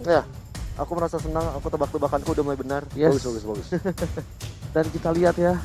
Ya, aku merasa senang, aku tebak-tebakanku udah mulai benar. Yes. Bagus. Dan kita lihat ya,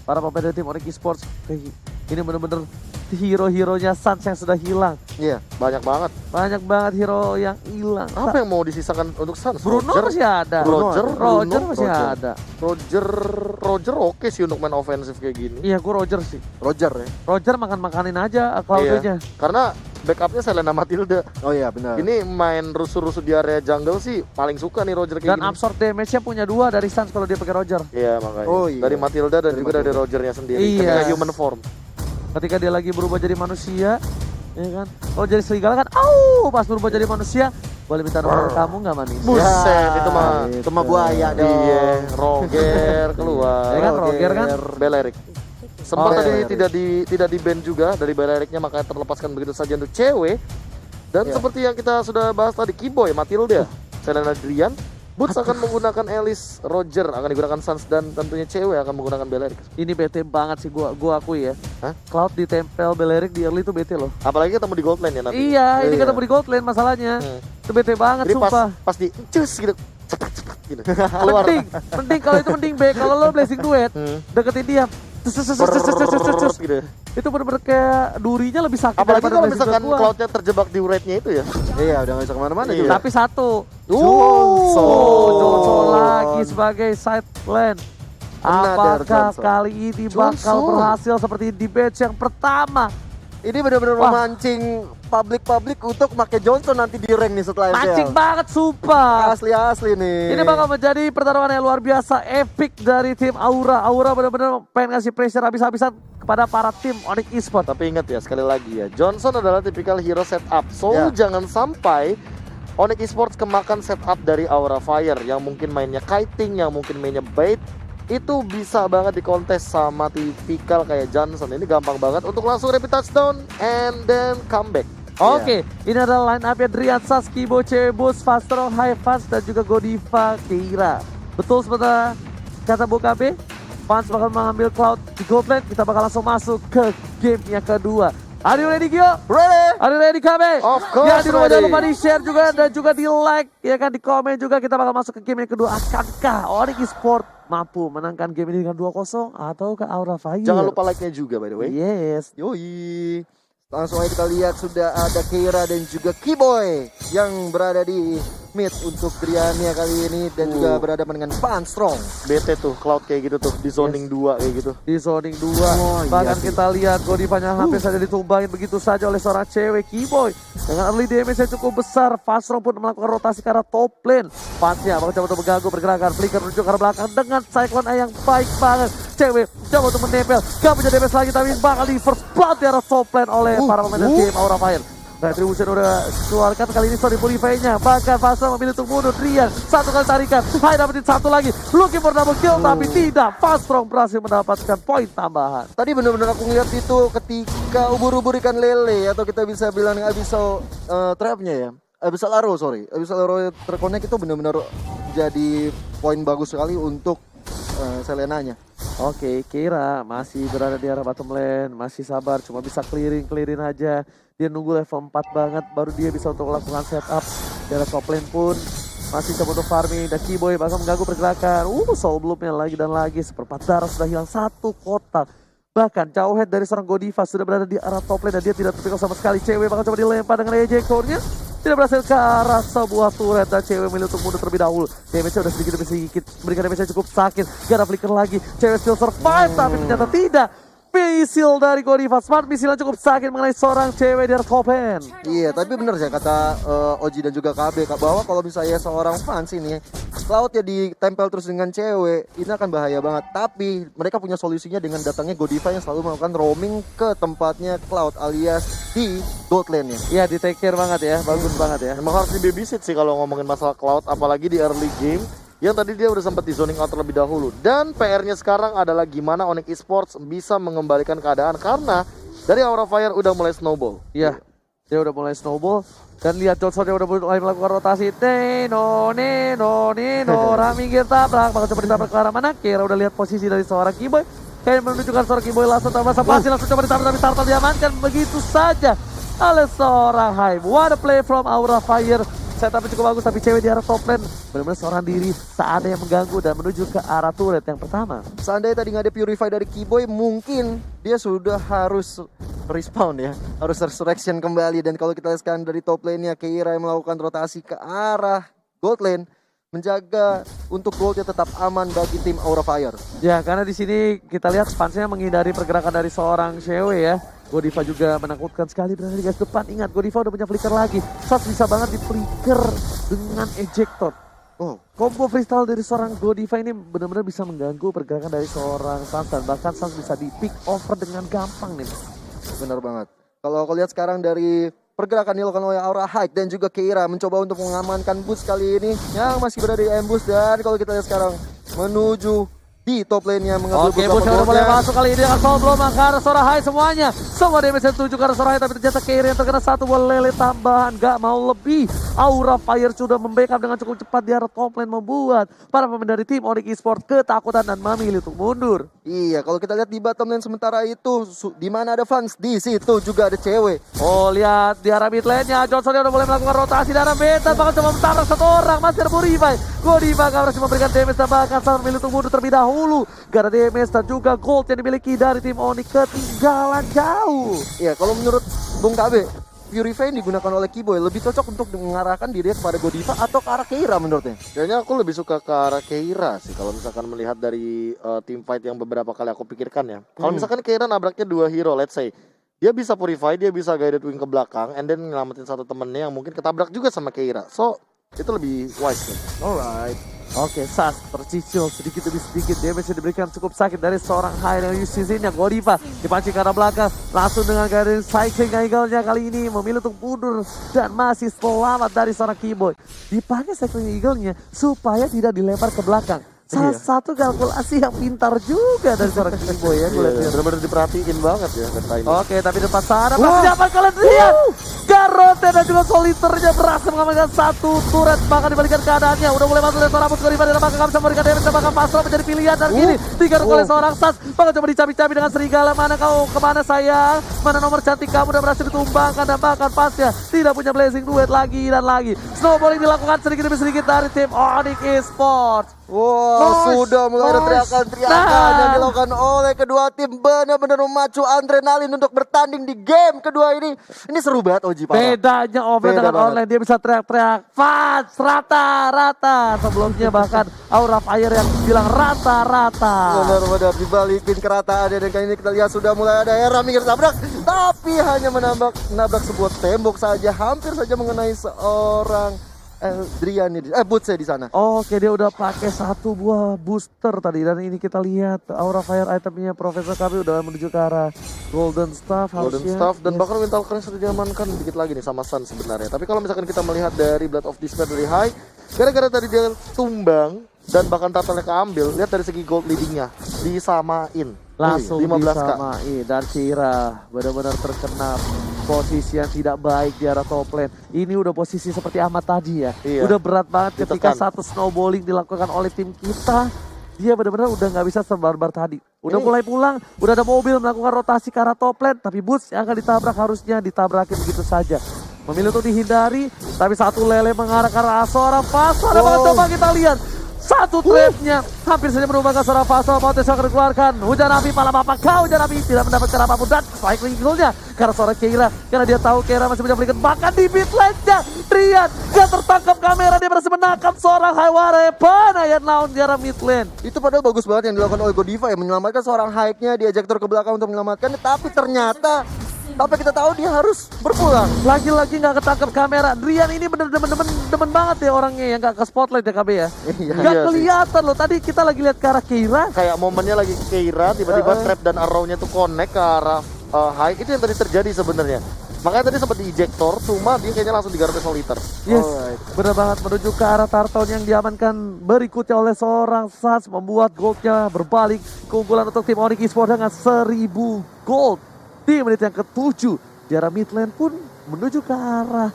para pemain dari tim Onyx Esports, ini bener-bener hero-heronya Suns yang sudah hilang. Iya, banyak banget. Banyak banget hero yang hilang. Apa yang mau disisakan untuk Suns? Bruno masih ada. Roger masih ada. Roger oke sih untuk main ofensif kayak gini. Iya, gue Roger sih. Roger ya. Roger makan-makanin aja Claudio-nya. Karena backupnya Selena Matilda. Oh iya benar. Ini main rusuh-rusuh di area jungle sih paling suka nih Roger kayak Dan gini. absorb damage-nya punya 2 dari Suns kalau dia pakai Roger. Iya makanya. Oh, iya. Dari Matilda dan Dari juga dari Matilda. Rogernya sendiri. Iya. Ketika human form. Ketika dia lagi berubah jadi manusia, ya kan? Kalau jadi serigala kan, pas berubah jadi manusia, boleh minta nomor kamu nggak manis? Buset, itu mah buaya dong. Iya, Roger keluar. Ya kan, Roger kan? Belerik. Sempat tadi Belerik. tidak di ban juga dari Beleriknya, makanya terlepaskan begitu saja untuk cewek. Dan Iya. seperti yang kita sudah bahas tadi, Keyboy, Matilda, Selena Adrian, Boots akan menggunakan Alice, Roger akan digunakan Suns, dan tentunya cewek akan menggunakan Belerik. Ini bete banget sih gua akui ya. Hah? Cloud ditempel Belerik di early itu bete loh. Apalagi ketemu di Gold Lane ya nanti. Iya, ini Iya. ketemu di Gold Lane masalahnya. Itu bete banget Jadi sumpah. pas di cus gitu, cepat gitu. Keluar. Mending kalau itu mending B. Kalau lo blessing duet, deketin dia. Brrrr, gitu. Itu bener-bener kayak durinya lebih sakit Apalagi daripada kalau blessing misalkan duet gua. Cloud-nya terjebak di rate-nya itu ya. Iya udah gak bisa kemana-mana Iya. juga. Tapi satu, Johnson. Johnson lagi sebagai side lane. Another Apakah Johnson. kali ini bakal Johnson. berhasil seperti di batch yang pertama? Ini benar-benar Wah. memancing publik untuk pakai Johnson nanti di rank nih setelah Mancing MCL. banget sumpah. Asli nih. Ini bakal menjadi pertarungan yang luar biasa, epic dari tim Aura. Aura benar-benar pengen ngasih pressure habis-habisan kepada para tim Onyx Esports. Tapi ingat ya, sekali lagi ya, Johnson adalah tipikal hero setup. So Ya. jangan sampai Onyx Esports kemakan setup dari Aura Fire yang mungkin mainnya kiting, yang mungkin mainnya bait. Itu bisa banget dikontes sama tipikal kayak Johnson. Ini gampang banget untuk langsung rapid touchdown and then comeback. Oke, ini adalah line up-nya Drian, Saski, Boce, Bus, Fastro, High Fast, dan juga Godiva, Keira. Betul sebenarnya kata Bokabe, Fans bakal mengambil Cloud di Gold Lane. Kita bakal langsung masuk ke game yang kedua. Are you ready, Gio? Ready? Are you ready, Kabe? Of course Ya, di rumah ready. jangan lupa di-share juga dan juga di-like, ya kan, di komen juga. Kita bakal masuk ke game yang kedua. Akankah Onyx Esports mampu menangkan game ini dengan 2-0 atau ke Aura Fire? Jangan lupa like-nya juga by the way. Yes. Yoi. Langsung aja kita lihat sudah ada Keira dan juga Keyboy yang berada di mid untuk Driania kali ini dan juga berada dengan Pan Strong. BT tuh, Cloud kayak gitu tuh, di zoning 2 kayak gitu. Di zoning 2 Oh, iya bahkan sih. kita lihat Godivanya hampir saja ditumbangin begitu saja oleh seorang cewek Keyboy dengan early damage yang cukup besar. Fastro pun melakukan rotasi ke arah top lane. Fansnya bakal coba untuk mengganggu pergerakan Flicker menuju ke arah belakang dengan cyclone yang baik banget. Cewek coba untuk menempel, gak punya damage lagi tapi bakal di first blood di arah top lane oleh para pemain dari tim Aura Fire. Retribution udah keluarkan kali ini sorry Purify-nya. Bahkan Fastro memilih untuk mundur. Drian satu kali tarikan, Hai dapetin satu lagi, looking for double kill tapi tidak. Fastro berhasil mendapatkan poin tambahan. Tadi benar-benar aku ngeliat itu ketika ubur-ubur ikan lele atau kita bisa bilang abyssal trapnya ya. Abyssal arrow Abyssal arrow terkonek itu benar-benar jadi poin bagus sekali untuk Selenanya. Oke, Keira masih berada di arah bottom lane, masih sabar, cuma bisa clearing aja. Dia nunggu level 4 banget, baru dia bisa untuk melakukan setup. Di arah top lane pun masih coba untuk farming, dan Keyboy bakal mengganggu pergerakan. Soul Bloom-nya lagi dan lagi, seperempat darah sudah hilang satu kotak. Bahkan jauh head dari seorang Godiva sudah berada di arah top lane dan dia tidak terpikir sama sekali. Cewek bakal coba dilempar dengan AJ Core-nya. Tidak berhasil ke arah sebuah turret dan cewek milih untuk mundur terlebih dahulu. Damage-nya udah sedikit demi sedikit, berikan damage-nya cukup sakit. Gak ada flicker lagi, cewek still survive tapi ternyata tidak. Misil dari Godiva, smart misilnya cukup sakit mengenai seorang cewek di Arkopen. Iya, tapi bener sih kata Oji dan juga KB bahwa kalau misalnya seorang fans ini Cloud ya ditempel terus dengan cewek, ini akan bahaya banget. Tapi mereka punya solusinya dengan datangnya Godiva yang selalu melakukan roaming ke tempatnya Cloud alias di gold lane-nya. Iya, di take care banget ya, bagus banget ya. Emang harus di babysit sih kalau ngomongin masalah Cloud, apalagi di early game. Yang tadi dia udah sempat di zoning out terlebih dahulu. Dan PR-nya sekarang adalah gimana Onyx Esports bisa mengembalikan keadaan. Karena dari Aura Fire udah mulai snowball. Iya, dia udah mulai snowball. Dan lihat Johnson dia udah mulai melakukan rotasi. Neno, minggir tabrak. Bakal coba ditabrak ke arah mana? Kira udah lihat posisi dari seorang Keyboy. Kayak menunjukkan seorang Keyboy langsung tambah spasi. Langsung coba ditabrak tapi Tartal diamankan begitu saja oleh seorang Haim. What a play from Aura Fire. Setup cukup bagus, tapi cewek di arah top lane benar-benar seorang diri tak ada yang mengganggu dan menuju ke arah turret yang pertama. Seandainya tadi nggak ada Purify dari Keyboy, mungkin dia sudah harus respawn ya, harus resurrection kembali. Dan kalau kita lihat sekarang dari top lane-nya, Keira yang melakukan rotasi ke arah gold lane, menjaga untuk goldnya tetap aman bagi tim Aura Fire. Ya, karena di sini kita lihat Spansnya menghindari pergerakan dari seorang cewek ya. Godiva juga menakutkan sekali berada di garis depan. Ingat, Godiva udah punya flicker lagi. Sas bisa banget di flicker dengan ejector. Oh, combo freestyle dari seorang Godiva ini benar-benar bisa mengganggu pergerakan dari seorang Sans, dan bahkan Sans bisa di pick over dengan gampang nih. Benar banget. Kalau aku lihat sekarang dari pergerakan dilakukan oleh Aura Hike dan juga Keira mencoba untuk mengamankan Boots kali ini yang masih berada di ambush. Dan kalau kita lihat sekarang menuju di top lane-nya mengambil Oke, beberapa Boots udah mulai goldnya. masuk kali ini dengan soul blow ke arah Sora High semuanya. Semua damage yang tuju ke arah Sora High, tapi ternyata Keira yang terkena satu bola lele tambahan, gak mau lebih. Aura Fire sudah membackup dengan cukup cepat di arah top lane, membuat para pemain dari tim Onyx Esports ketakutan dan memilih untuk mundur. Iya, kalau kita lihat di bottom lane sementara itu di mana ada fans, di situ juga ada cewek. Oh, lihat di arah mid lane-nya Johnson udah mulai melakukan rotasi di arah beta, bahkan coba mentabrak satu orang. Masih ada Purify. Godiva harus memberikan damage dan bahkan sangat memilih untuk mundur terlebih dahulu. Gara damage dan juga gold yang dimiliki dari tim Onyx ketinggalan jauh. Iya, kalau menurut Bung KB, Purify yang digunakan oleh Keyboy lebih cocok untuk mengarahkan dirinya kepada Godiva atau ke arah Keira menurutnya? Kayaknya aku lebih suka ke arah Keira sih kalau misalkan melihat dari team fight yang beberapa kali aku pikirkan ya. Kalau misalkan Keira nabraknya 2 hero, let's say dia bisa Purify, dia bisa guided wing ke belakang, and then nyelamatin satu temennya yang mungkin ketabrak juga sama Keira. So itu lebih wise kan. Alright. Oke, Sas tercicil sedikit demi sedikit. Damage yang diberikan cukup sakit dari seorang high yang sisinya. Godiva dipancing ke arah belakang, langsung dengan garis cycling eagle-nya kali ini memilih untuk mundur dan masih selamat dari seorang Keyboy. Dipakai cycling eagle-nya supaya tidak dilempar ke belakang. Salah satu kalkulasi yang pintar juga dari seorang Keyboy ya, gue lihat. Benar-benar diperhatiin banget ya kata ini. Oke, tapi depan sana masih dapat kalian lihat. Garote dan juga Soliternya berhasil mengamankan satu turret, bahkan dibalikan keadaannya. Udah mulai masuk dari seorang Boots Godiva dan bahkan nggak bisa memberikan damage, dan bahkan Pascal menjadi pilihan dan kini digaruk oleh seorang Sas. Bahkan coba dicabi-cabi dengan serigala. Mana kau, kemana sayang? Mana nomor cantik kamu, udah berhasil ditumbangkan, dan bahkan pasnya tidak punya blazing duet lagi dan lagi. Snowballing dilakukan sedikit demi sedikit dari tim Onyx Esports. Wow, sudah mulai ada teriakan-teriakan yang dilakukan oleh kedua tim, benar-benar memacu adrenalin untuk bertanding di game kedua ini. Ini seru banget Oji, parah. Bedanya offline Beda dengan banget. online, dia bisa teriak-teriak fast rata-rata. Sebelumnya bahkan Aura Fire yang bilang rata-rata. Benar-benar dibalikin kerataannya, dan kali ini kita lihat sudah mulai ada era minggir tabrak, tapi hanya menabrak sebuah tembok saja, hampir saja mengenai seorang Drian Boots di sana. Oke, dia udah pakai satu buah booster tadi, dan ini kita lihat Aura Fire itemnya Profesor KB udah menuju ke arah Golden Staff Golden harusnya. Staff dan bahkan Mental Crunch sudah diamankan dikit lagi nih sama Sun sebenarnya. Tapi kalau misalkan kita melihat dari Blood of Despair dari High, gara-gara tadi dia tumbang dan bahkan turtle-nya keambil, lihat dari segi gold leadingnya disamain. Langsung 15k. disamain, dan Kira benar-benar terkena posisi yang tidak baik di arah top lane. Ini udah posisi seperti Ahmad tadi ya. Iya. Udah berat banget ketika Ditekan. satu snowballing dilakukan oleh tim kita. Dia benar-benar udah nggak bisa sebarbar tadi. Udah mulai pulang, udah ada mobil melakukan rotasi ke arah top lane, tapi Boots yang akan ditabrak harusnya ditabrakin begitu saja. Memilih untuk dihindari, tapi satu lele mengarah ke arah Sora Pasal. Coba kita lihat. Satu trapnya hampir saja menumbangkan seorang Fasal. Mau tes akan dikeluarkan. Hujan api malam apa kau, hujan api tidak mendapatkan apapun, dan cycling goalnya karena seorang Keira, karena dia tahu Keira masih punya belikan. Bahkan di mid lane-nya Rian gak tertangkap kamera, dia berhasil menangkap seorang Hayware Panayan Naun di arah mid lane. Itu padahal bagus banget yang dilakukan oleh Godiva ya, menyelamatkan seorang Hike-nya, di ejector ke belakang untuk menyelamatkan, tapi ternyata tanpa kita tahu dia harus berpulang. Lagi-lagi gak ketangkap kamera. Rian ini demen banget ya orangnya yang gak ke spotlight ya KB ya. Iya. Gak Iya sih. kelihatan loh. Tadi kita lagi lihat ke arah Keira. Kayak momennya lagi Keira, tiba-tiba trap dan arrow-nya tuh connect ke arah High. Itu yang tadi terjadi sebenarnya. Makanya tadi sempat di ejector, cuma dia kayaknya langsung digaruk Soliter. Yes, Alright. benar banget, menuju ke arah Tarton yang diamankan berikutnya oleh seorang Sas, membuat goldnya berbalik. Keunggulan untuk tim Onyx Esports dengan 1000 gold di menit yang ke-7. Di arah mid lane pun menuju ke arah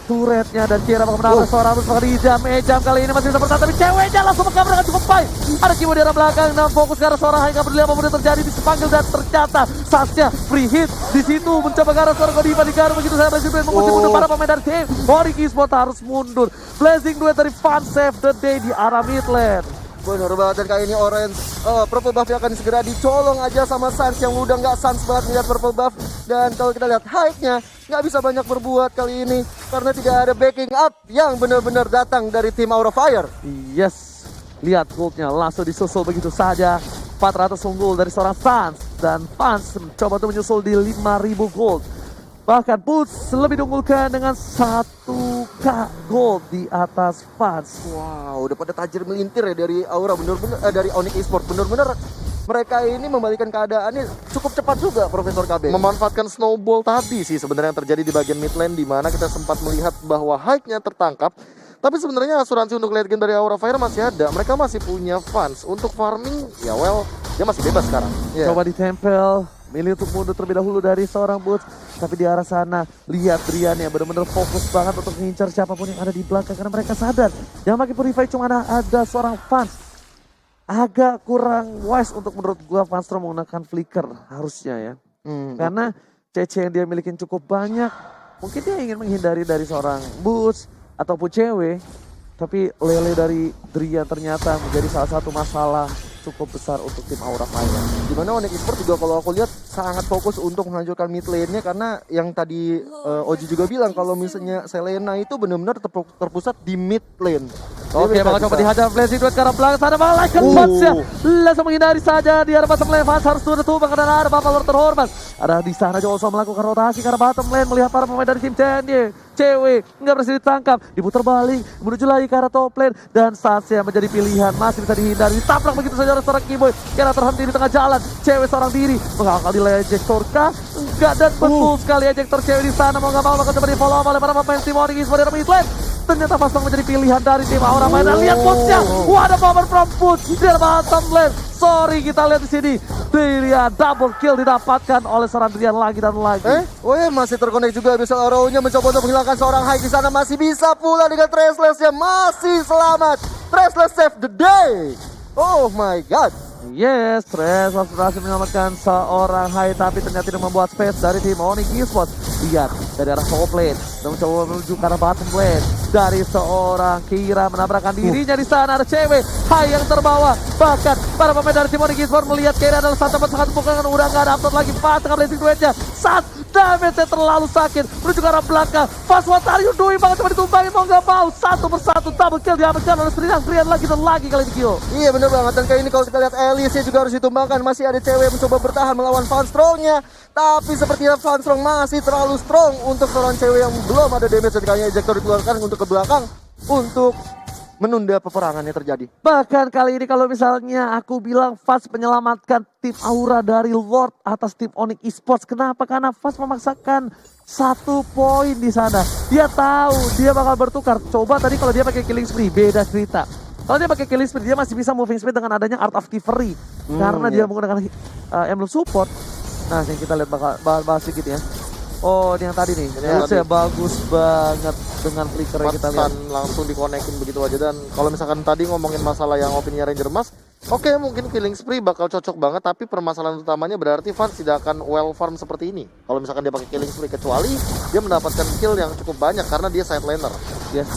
turretnya dan Kira bakal menabrak seorang Rambus bakal dijam. Ejam kali ini masih bisa bertahan tapi ceweknya langsung mengambil dengan cukup baik. Ada Kimo di arah belakang dan fokus ke arah seorang Hai, nggak peduli apapun yang terjadi bisa panggil dan ternyata Sasnya free hit di situ mencoba ke arah seorang Godiva di Garuda begitu saya Blazing Duet mengunci mundur para pemain dari tim Onyx Esports harus mundur. Blazing Duet dari Fun Save the Day di arah mid lane. Bener banget, dan kali ini Orange purple buff akan segera dicolong aja sama Sans yang udah nggak Sans banget melihat purple buff. Dan kalau kita lihat hype-nya nggak bisa banyak berbuat kali ini karena tidak ada backing up yang benar-benar datang dari tim Aura Fire. Yes, lihat goldnya langsung disusul begitu saja. 400 unggul dari seorang Sans dan Fans mencoba untuk menyusul di 5.000 gold. Bahkan Pulse lebih diunggulkan dengan 1k gold di atas Fans. Wow, udah pada tajir melintir ya dari Aura, bener-bener dari Onyx Esports, bener-bener mereka ini membalikan keadaannya cukup cepat juga, Profesor KB. Memanfaatkan snowball tadi sih sebenarnya yang terjadi di bagian mid lane, di mana kita sempat melihat bahwa hype-nya tertangkap. Tapi sebenarnya asuransi untuk late game dari Aura Fire masih ada. Mereka masih punya fans untuk farming. Ya well, dia masih bebas sekarang. Yeah. Coba ditempel, milih untuk mundur terlebih dahulu dari seorang Boots. Tapi di arah sana, lihat Drian ya benar-benar fokus banget untuk mengincar siapapun yang ada di belakang. Karena mereka sadar, yang pakai Purify cuma ada seorang fans. Agak kurang wise untuk menurut gua Fanstrom menggunakan flicker harusnya ya. Karena CC yang dia milikin cukup banyak. Mungkin dia ingin menghindari dari seorang Boots ataupun cewek. Tapi lele dari Drian ternyata menjadi salah satu masalah cukup besar untuk tim Aura Fire. Dimana Onyx Esports juga kalau aku lihat sangat fokus untuk menghancurkan mid lane-nya karena yang tadi Oji juga bilang kalau misalnya Selena itu benar-benar terpusat di mid lane. Oke, bakal coba dihajar Blazing Duet ke arah belakang sana bakal like Fans ya. Langsung menghindari saja di arah bottom lane. Fans harus tumbang karena ada Bapak Lord terhormat. Ada di sana Joso melakukan rotasi ke arah bottom lane melihat para pemain dari tim Chenye. Cewek nggak berhasil ditangkap, diputar balik menuju lagi ke arah top lane dan Sasha menjadi pilihan, masih bisa dihindari, ditabrak begitu saja oleh seorang Keyboy karena terhenti di tengah jalan. Cewek seorang diri mengakal di ejector kah? Enggak, dan betul sekali ejector cewek di sana mau nggak mau bakal coba di follow up oleh para pemain tim Onyx Esports dari mid lane. Ternyata Fastong menjadi pilihan dari tim Aura Fire. Dan lihat pushnya, wah ada power from push di bottom lane. Sorry, kita lihat di sini. Drian double kill didapatkan oleh seorang Drian lagi dan lagi. Masih terkonek juga. Bisa Aura-nya mencoba untuk menghilangkan seorang Hai di sana, masih bisa pula dengan Trashless-nya masih selamat. Trashless save the day. Oh my god. Yes, Tres berhasil menyelamatkan seorang Hai, tapi ternyata tidak membuat space dari tim Onyx Esports. Lihat dari arah top lane dan mencoba menuju ke arah bottom lane. Dari seorang Kira menabrakkan dirinya di sana, ada cewek Hai yang terbawa. Bahkan para pemain dari tim Onyx Esports melihat Kira adalah satu tempat sangat bukan, udah nggak ada upload lagi. Pas tengah Blazing Duetnya saat damage-nya terlalu sakit menuju ke arah belakang. Fast, what are you doing? Banget coba ditumbangin mau nggak mau. Satu persatu double kill diamankan oleh Drian lagi dan lagi kali ini kill. Iya bener banget, dan kali ini kalau kita lihat Alice juga harus ditumbangkan. Masih ada cewek mencoba bertahan melawan Fanstrong-nya, tapi sepertinya Fanstrong masih terlalu strong untuk seorang cewek yang belum ada damage. Dan kayaknya ejector dikeluarkan untuk ke belakang untuk menunda peperangan yang terjadi. Bahkan kali ini kalau misalnya aku bilang Fast menyelamatkan tim Aura dari Lord atas tim Onyx Esports. Kenapa? Karena Fast memaksakan 1 poin di sana. Dia tahu dia bakal bertukar. Coba tadi kalau dia pakai killing spree beda cerita. Kalau dia pakai killing spree dia masih bisa moving speed dengan adanya Art of Thievery. Karena dia menggunakan emblem support. Nah, yang kita lihat bakal bahas sedikit ya. Oh, ini yang tadi nih. Ini bagus banget dengan flicker yang kita lihat. Langsung dikonekin begitu aja. Dan kalau misalkan tadi ngomongin masalah yang opini Ranger Mas, oke, mungkin killing spree bakal cocok banget, tapi permasalahan utamanya berarti Fans tidak akan well farm seperti ini. Kalau misalkan dia pakai killing spree, kecuali dia mendapatkan kill yang cukup banyak karena dia side laner. Yes.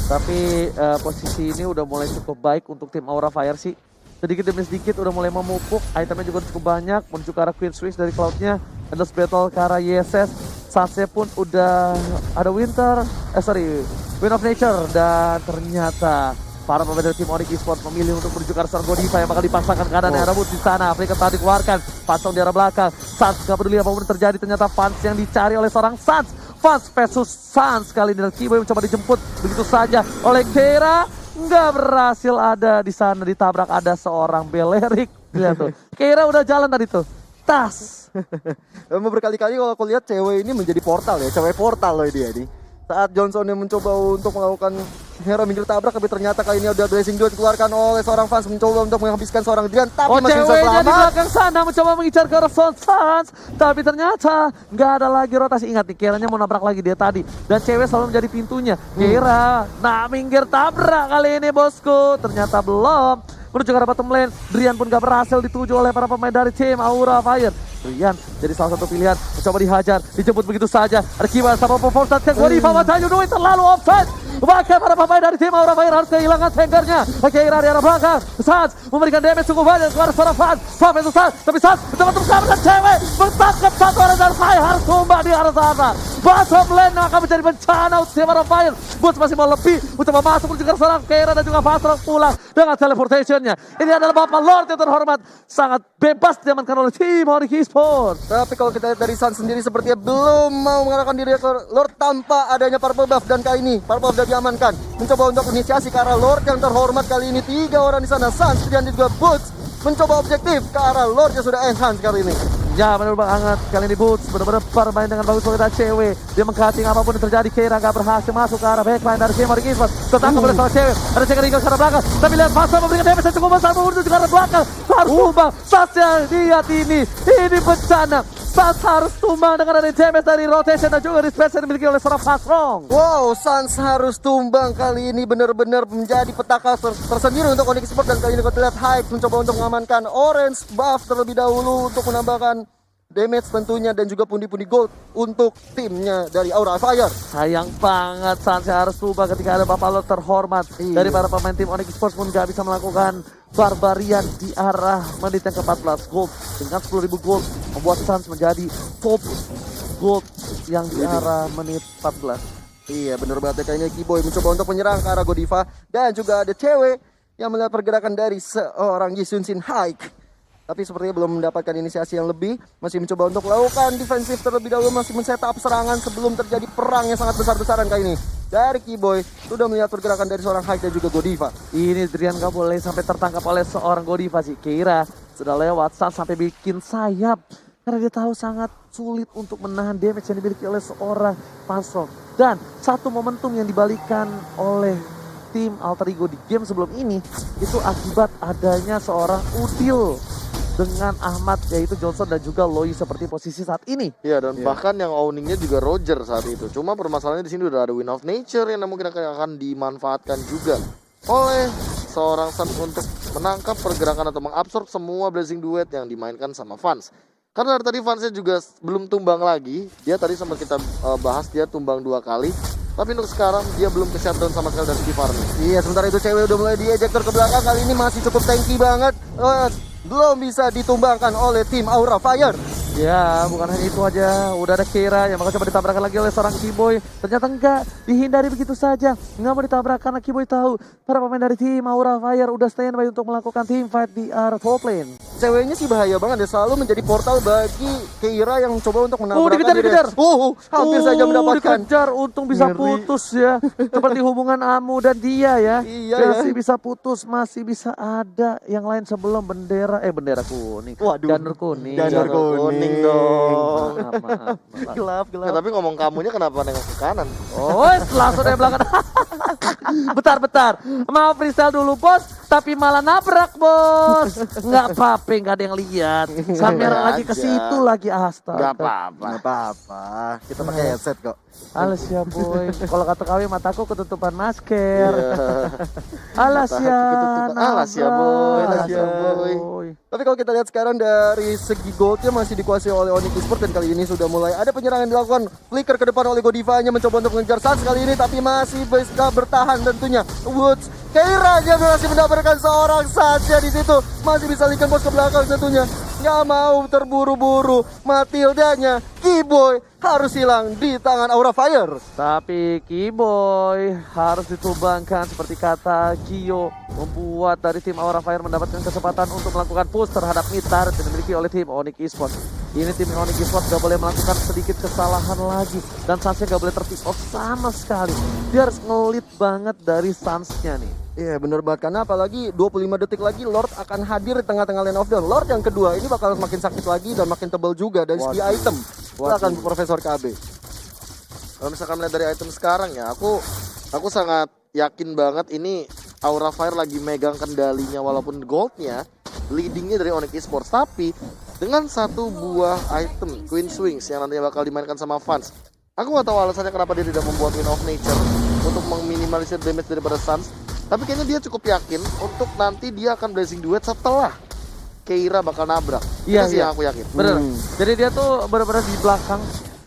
Tapi posisi ini udah mulai cukup baik untuk tim Aura Fire sih. Sedikit demi sedikit udah mulai memupuk, itemnya juga cukup banyak, menuju ke arah Queen Switch dari cloudnya, Endless Battle ke arah YSS, Sase pun udah ada Wind of Nature, dan ternyata para pemain dari tim Onyx Esports memilih untuk menuju ke arah seorang Godiva yang bakal dipasangkan ke arah Rebut di sana. Afrika tadi dikeluarkan, pasang di arah belakang, Sans gak peduli apapun yang terjadi, ternyata Fans yang dicari oleh seorang Sans. Fans versus Sans kali ini, dan Kiboy mencoba dijemput begitu saja oleh Kera. Nggak berhasil ada di sana, ditabrak ada seorang Belerik. Lihat tuh, Kira udah jalan tadi tuh, tas. Berkali-kali kalau aku lihat cewek ini menjadi portal ya, cewek portal loh dia nih. saat Johnson yang mencoba untuk melakukan hero minggir tabrak, tapi ternyata kali ini udah blessing duel dikeluarkan oleh seorang fans mencoba untuk menghabiskan seorang Drian, tapi masih bisa ceweknya di selamat. belakang sana mencoba mengincar ke arah Sans, tapi ternyata nggak ada lagi rotasi. Ingat nih, Keiranya mau nabrak lagi dia tadi, dan cewek selalu menjadi pintunya. Keira, nah minggir tabrak kali ini bosku, ternyata belum. Menuju ke arah bottom lane, Drian pun gak berhasil dituju oleh para pemain dari tim Aura Fire. Drian jadi salah satu pilihan, mencoba dihajar, dijemput begitu saja. Ada Kiba sama Poporsat, Godiva, what are you doing? Terlalu offside. Bahkan para pemain dari tim Aura Fire harus kehilangan tankernya. Keira di arah belakang, Sans memberikan damage cukup banyak kepada seorang Fans. Fans itu Sans, tapi Sans mencoba untuk bersama dengan cewek, bertangkap satu orang dan Fire harus tumbang di arah sana. Bottom lane akan menjadi bencana untuk tim Aura Fire. Boots masih mau lebih, mencoba masuk menuju ke seorang Keira dan juga Fast pulang dengan teleportation. Ini adalah Bapak Lord yang terhormat, sangat bebas diamankan oleh tim Onyx Esports. Tapi kalau kita lihat dari Sun sendiri sepertinya belum mau mengarahkan diri ke Lord tanpa adanya purple buff, dan kali ini purple buff sudah diamankan. Mencoba untuk inisiasi ke arah Lord yang terhormat kali ini, 3 orang di sana. Sun dan juga Boots mencoba objektif ke arah Lord yang sudah enhance kali ini. Ya benar banget, kali ini Boots benar-benar bermain dengan bagus oleh cewek. Dia mengcutting apapun yang terjadi. Keira gak berhasil masuk ke arah backline dari tim Onyx Esports. Tertangkap oleh seorang cewek, ada cewek ringkal ke arah belakang. Tapi lihat Fasa memberikan damage yang cukup besar menuju ke arah belakang. Harus tumbang, Sasnya lihat ini bencana. Sans harus tumbang dengan ada damage dari rotation dan juga dispenser yang dimiliki oleh seorang Fastrong. Wow, Sans harus tumbang kali ini, benar-benar menjadi petaka tersendiri untuk Onyx Esports. Dan kali ini kita lihat Hype mencoba untuk mengamankan orange buff terlebih dahulu untuk menambahkan damage tentunya dan juga pundi-pundi gold untuk timnya dari Aura Fire. Sayang banget Sans harus tumbang ketika ada Bapak Lord terhormat dari para pemain tim Onyx Esports pun gak bisa melakukan barbarian di arah menit yang ke-14. Gold dengan 10.000 gold membuat Sans menjadi top gold yang di arah menit 14. Iya, benar banget. Kayaknya Kiboy mencoba untuk menyerang ke arah Godiva, dan juga ada cewek yang melihat pergerakan dari seorang Yisun Shin Haik. Tapi sepertinya belum mendapatkan inisiasi yang lebih, masih mencoba untuk melakukan defensif terlebih dahulu, masih men-setup serangan sebelum terjadi perang yang sangat besar-besaran kali ini. Dari Kiboy sudah melihat pergerakan dari seorang Haik dan juga Godiva. Ini Drian gak boleh sampai tertangkap oleh seorang Godiva sih. Keira sudah lewat, Sans sampai bikin sayap karena dia tahu sangat sulit untuk menahan damage yang dimiliki oleh seorang Fastrong. Dan satu momentum yang dibalikan oleh tim Alter Ego di game sebelum ini itu akibat adanya seorang Udil dengan Ahmad, yaitu Johnson dan juga Loi seperti posisi saat ini. Iya, dan bahkan yang owningnya juga Roger saat itu. Cuma permasalahannya di sini udah ada Wind of Nature yang mungkin akan dimanfaatkan juga oleh seorang Sun untuk menangkap pergerakan atau mengabsorb semua Blazing Duet yang dimainkan sama Fans. Karena dari tadi Fansnya juga belum tumbang lagi. Dia tadi sempat kita bahas dia tumbang 2 kali. Tapi untuk sekarang dia belum ke shutdown sama sekali dari Steve Army. Iya, sementara itu cewek udah mulai diejector ke belakang. Kali ini masih cukup tanky banget. Belum bisa ditumbangkan oleh tim Aura Fire. Ya, bukan hanya itu aja. Udah ada Keira yang bakal coba ditabrakkan lagi oleh seorang Kiboy. Ternyata enggak, dihindari begitu saja. Enggak mau ditabrak karena Kiboy tahu para pemain dari tim Aura Fire udah standby untuk melakukan team fight di arah top lane. Ceweknya sih bahaya banget, dia selalu menjadi portal bagi Keira yang mencoba untuk menabrakkan dikejar. Hampir saja mendapatkan. Dikejar, untung bisa Ngeri. putus ya. Seperti hubungan Amu dan dia ya. Iya, masih bisa putus, masih bisa ada yang lain sebelum bendera kuning. Waduh. Janur kuning. Janur kuning dong. Maaf. Gelap. Ya, tapi ngomong kamunya kenapa nengok ke kanan? Oh, langsung dari belakang. Bentar. Mau freestyle dulu bos, tapi malah nabrak bos. Nggak apa-apa, nggak ada yang lihat. Kamera lagi ke aja. situ lagi, astaga. Gak apa-apa. Nggak apa-apa, kita pakai headset kok. Alas ya boy, kalau kata kami mataku ketutupan masker. Iya. Alas ya, Alas ya boy, alas ya boy. Tapi kalau kita lihat sekarang dari segi goldnya masih dikuasai oleh Onyx Esports, dan kali ini sudah mulai ada penyerangan dilakukan. Flicker ke depan oleh Godivanya mencoba untuk mengejar Sans kali ini, tapi masih bisa bertahan tentunya. Woods, Keira dia masih mendapatkan seorang saja di situ, masih bisa linkkan bos ke belakang tentunya. Nggak mau terburu-buru, Matildanya Kiboy harus hilang di tangan Aura Fire. Tapi Kiboy harus ditumbangkan seperti kata Gio, membuat dari tim Aura Fire mendapatkan kesempatan untuk melakukan push terhadap mid turret yang dimiliki oleh tim Onyx Esports. Ini tim Onyx Esports gak boleh melakukan sedikit kesalahan lagi, dan Sansnya gak boleh terpick off sama sekali. Dia harus ngelit banget dari Sansnya nih. Iya bener banget, karena apalagi 25 detik lagi Lord akan hadir di tengah-tengah lane of down. Lord yang kedua ini bakal makin sakit lagi dan makin tebal juga dari segi item. Silakan Profesor KB. Kalau misalkan melihat dari item sekarang ya, aku sangat yakin banget ini Aura Fire lagi megang kendalinya walaupun goldnya leadingnya dari Onyx Esports, tapi dengan satu buah item Queen Swings yang nantinya bakal dimainkan sama fans. Aku gak tahu alasannya kenapa dia tidak membuat Wind of Nature untuk meminimalisir damage daripada Suns, tapi kayaknya dia cukup yakin untuk nanti dia akan Blazing Duet setelah Keira bakal nabrak. Iya, Itu sih iya. yang aku yakin. Bener. Jadi dia tuh benar-benar di belakang.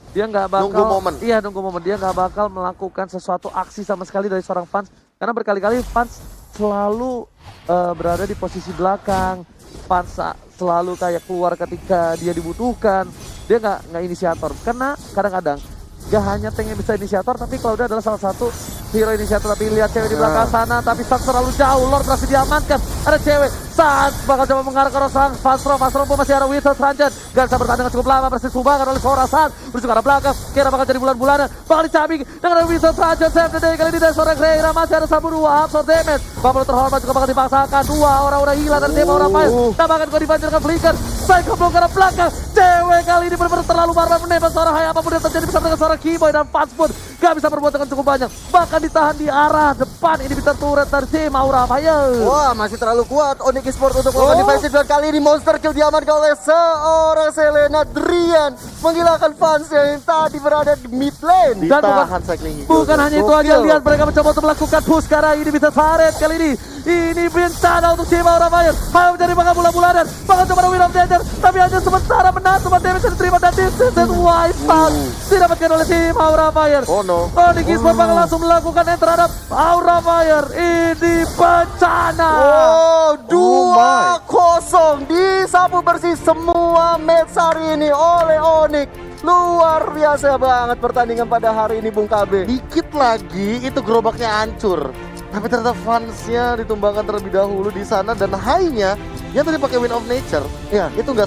Dia nggak bakal Nunggu momen. Iya, nunggu momen. Dia nggak bakal melakukan sesuatu aksi sama sekali dari seorang fans, karena berkali-kali fans selalu berada di posisi belakang. Fans selalu kayak keluar ketika dia dibutuhkan. Dia nggak inisiator. Karena kadang-kadang gak hanya Tank yang bisa inisiator, tapi Cloud adalah salah satu hero inisiator. Tapi lihat cewek di belakang sana, tapi Sans terlalu jauh. Lord berhasil diamankan. Ada cewek, Sans bakal coba mengarah ke Rosang. Fastro pun masih ada Wither Ranjan. Gak bisa bertahan dengan cukup lama, berhasil sumbangan oleh seorang Sans. Menuju ke arah belakang, Kira bakal jadi bulan-bulanan. Bakal dicabik dengan Wither Ranjan. Save the day kali ini dari seorang Keira. Masih ada Sabu 2, absorb damage. Bubble terhormat juga bakal dipaksakan. Dua orang-orang hilang dari tim Aura Fire. Tambahkan kau dibanjirkan Flicker. Psycho blow ke arah belakang. Cewek kali ini benar-benar terlalu barbar menembak seorang Hai. Apapun yang terjadi bersama dengan seorang Keyboy dan Fans pun gak bisa berbuat dengan cukup banyak. Bahkan ditahan di arah depan. Ini bisa turret dari tim Aura Fire. Wah, masih terlalu kuat Onyx Esports untuk melakukan defensive, dan kali ini monster kill diamankan oleh seorang Selena Drian, menghilangkan fans yang tadi berada di mid lane. Dan Ditahan cycling hijau. bukan hanya itu aja, Gokil. lihat mereka mencoba untuk melakukan push karena ini bisa saret kali ini. Ini bencana untuk tim Aura Fire. Hanya menjadi bakal bulan-bulanan. Bakal coba Wheel of Danger, tapi hanya sementara menang. Cuma damage yang diterima dan this is wipe out didapatkan oleh tim Aura Fire. Oh no. Onyx Esports bakal langsung melakukan end terhadap Aura Fire. Ini bencana. Oh, 2-0 disapu bersih semua match hari ini oleh Onyx. Luar biasa banget pertandingan pada hari ini, Bung KB. Dikit lagi itu gerobaknya hancur. Tapi ternyata fansnya ditumbangkan terlebih dahulu di sana, dan high-nya yang tadi pakai Wind of Nature. Iya. Itu nggak